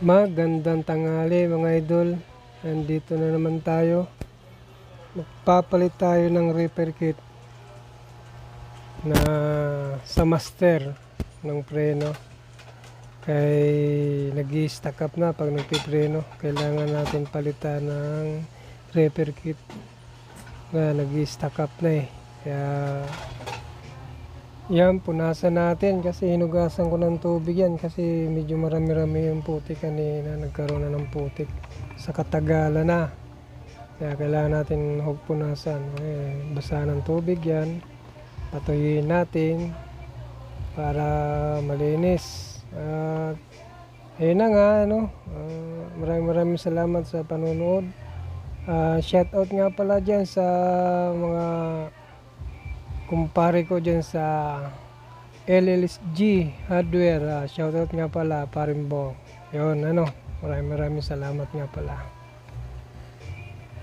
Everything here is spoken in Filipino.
Magandang tanghali mga idol. Nandito na naman tayo. Magpapalit tayo ng repair kit na sa master ng preno. Kay nag-i-stack up na pag nagpipreno. Kailangan natin palitan ng repair kit na nag-i-stack up na eh. Kaya yan, punasan natin kasi hinugasan ko ng tubig yan kasi medyo marami-rami yung putik kanina, nagkaroon na ng putik sa katagalan na. Kaya kailangan natin punasan. Basa ng tubig yan, patuyuin natin para malinis. At ayun na nga, maraming salamat sa panonood. Shoutout nga pala dyan sa mga kumpare ko dyan sa LLSG Hardware. Shoutout nga pala Parimbong. Yun, maraming salamat nga pala.